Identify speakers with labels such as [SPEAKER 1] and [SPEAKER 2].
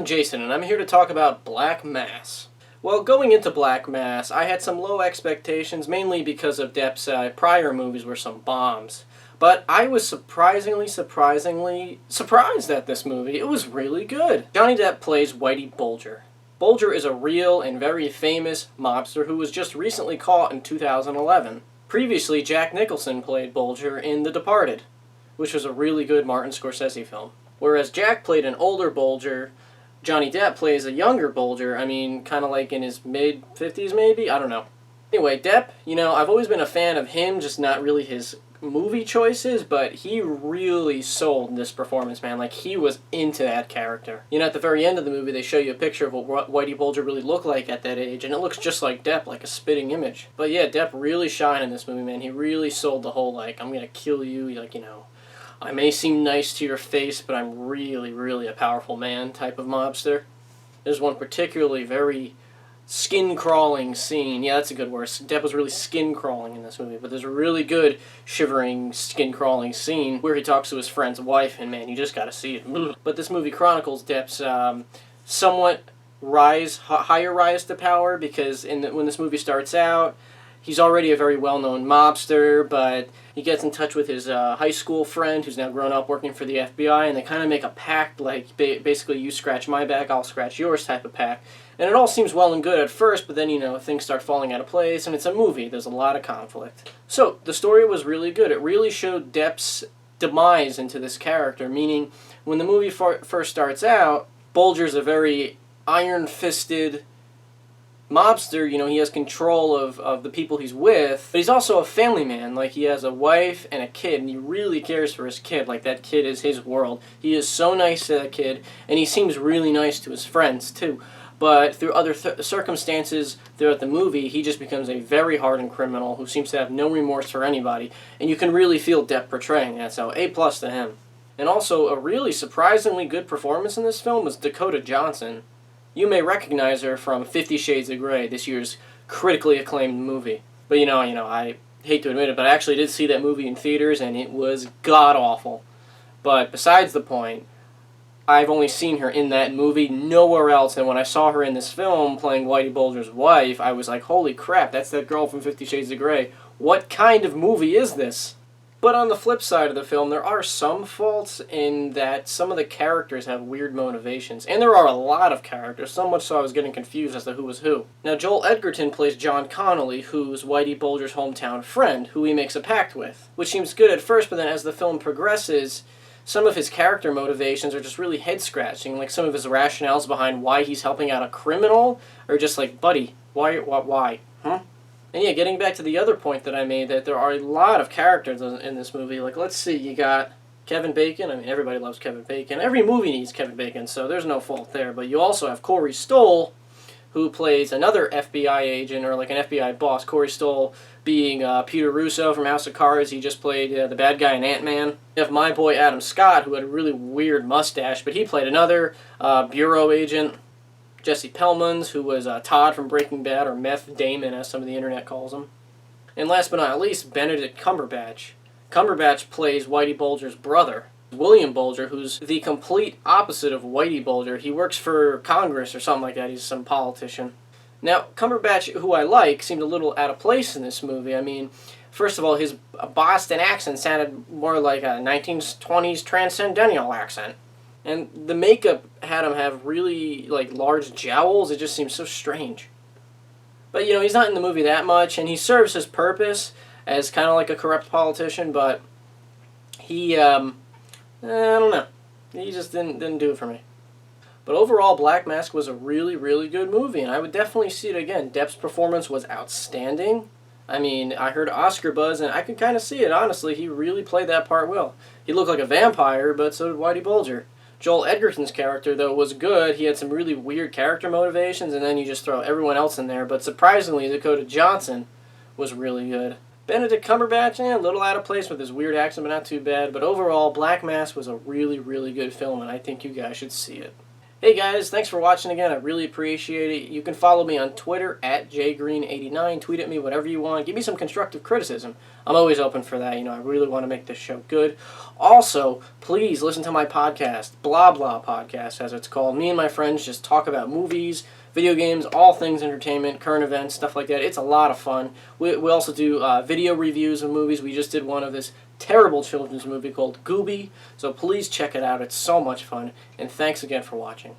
[SPEAKER 1] I'm Jason, and I'm here to talk about Black Mass. Well, going into Black Mass, I had some low expectations, mainly because of Depp's prior movies were some bombs. But I was surprisingly surprised at this movie. It was really good. Johnny Depp plays Whitey Bulger. Bulger is a real and very famous mobster who was just recently caught in 2011. Previously, Jack Nicholson played Bulger in The Departed, which was a really good Martin Scorsese film. Whereas Jack played an older Bulger, Johnny Depp plays a younger Bulger, kind of like in his mid-50s maybe? I don't know. Anyway, Depp, I've always been a fan of him, just not really his movie choices, but he really sold this performance, man. Like, he was into that character. At the very end of the movie, they show you a picture of what Whitey Bulger really looked like at that age, and it looks just like Depp, like a spitting image. But yeah, Depp really shined in this movie, man. He really sold the whole, I'm gonna kill you, I may seem nice to your face, but I'm really, really a powerful man type of mobster. There's one particularly very skin-crawling scene. Yeah, that's a good word. Depp was really skin-crawling in this movie, but there's a really good shivering, skin-crawling scene where he talks to his friend's wife, and man, you just gotta see it. But this movie chronicles Depp's somewhat higher rise to power, because when this movie starts out, he's already a very well-known mobster, but he gets in touch with his high school friend who's now grown up working for the FBI, and they kind of make a pact, like basically you scratch my back, I'll scratch yours type of pact. And it all seems well and good at first, but then, things start falling out of place, and it's a movie. There's a lot of conflict. So, the story was really good. It really showed Depp's demise into this character, meaning when the movie first starts out, Bulger's a very iron-fisted mobster. He has control of the people he's with, but he's also a family man. Like, he has a wife and a kid, and he really cares for his kid. Like, that kid is his world. He is so nice to that kid, and he seems really nice to his friends, too. But through other circumstances throughout the movie, he just becomes a very hardened criminal who seems to have no remorse for anybody, and you can really feel Depp portraying that, so A+ to him. And also, a really surprisingly good performance in this film was Dakota Johnson. You may recognize her from 50 Shades of Grey, this year's critically acclaimed movie. But I hate to admit it, but I actually did see that movie in theaters, and it was god-awful. But besides the point, I've only seen her in that movie, nowhere else, and when I saw her in this film playing Whitey Bulger's wife, I was like, holy crap, that's that girl from 50 Shades of Grey. What kind of movie is this? But on the flip side of the film, there are some faults in that some of the characters have weird motivations. And there are a lot of characters, so much so I was getting confused as to who was who. Now, Joel Edgerton plays John Connolly, who's Whitey Bulger's hometown friend, who he makes a pact with. Which seems good at first, but then as the film progresses, some of his character motivations are just really head-scratching. Like, some of his rationales behind why he's helping out a criminal are just like, buddy, why? Huh? And yeah, getting back to the other point that I made, that there are a lot of characters in this movie. Like, let's see, you got Kevin Bacon. Everybody loves Kevin Bacon. Every movie needs Kevin Bacon, so there's no fault there. But you also have Corey Stoll, who plays another FBI agent, or like an FBI boss. Corey Stoll being Peter Russo from House of Cards. He just played the bad guy in Ant-Man. You have my boy Adam Scott, who had a really weird mustache, but he played another bureau agent. Jesse Plemons, who was Todd from Breaking Bad, or Meth Damon, as some of the internet calls him. And last but not least, Benedict Cumberbatch. Cumberbatch plays Whitey Bulger's brother, William Bulger, who's the complete opposite of Whitey Bulger. He works for Congress or something like that. He's some politician. Now, Cumberbatch, who I like, seemed a little out of place in this movie. First of all, his Boston accent sounded more like a 1920s transcendental accent. And the makeup had him have really, large jowls. It just seems so strange. But, he's not in the movie that much, and he serves his purpose as kind of like a corrupt politician, but he, I don't know. He just didn't do it for me. But overall, Black Mask was a really, really good movie, and I would definitely see it again. Depp's performance was outstanding. I heard Oscar buzz, and I could kind of see it, honestly. He really played that part well. He looked like a vampire, but so did Whitey Bulger. Joel Edgerton's character, though, was good. He had some really weird character motivations, and then you just throw everyone else in there. But surprisingly, Dakota Johnson was really good. Benedict Cumberbatch, a little out of place with his weird accent, but not too bad. But overall, Black Mass was a really, really good film, and I think you guys should see it. Hey guys, thanks for watching again. I really appreciate it. You can follow me on Twitter at jgreen89. Tweet at me whatever you want. Give me some constructive criticism. I'm always open for that. I really want to make this show good. Also, please listen to my podcast, Blah Blah Podcast, as it's called. Me and my friends just talk about movies, video games, all things entertainment, current events, stuff like that. It's a lot of fun. We also do video reviews of movies. We just did one of this terrible children's movie called Gooby, so please check it out. It's so much fun, and thanks again for watching.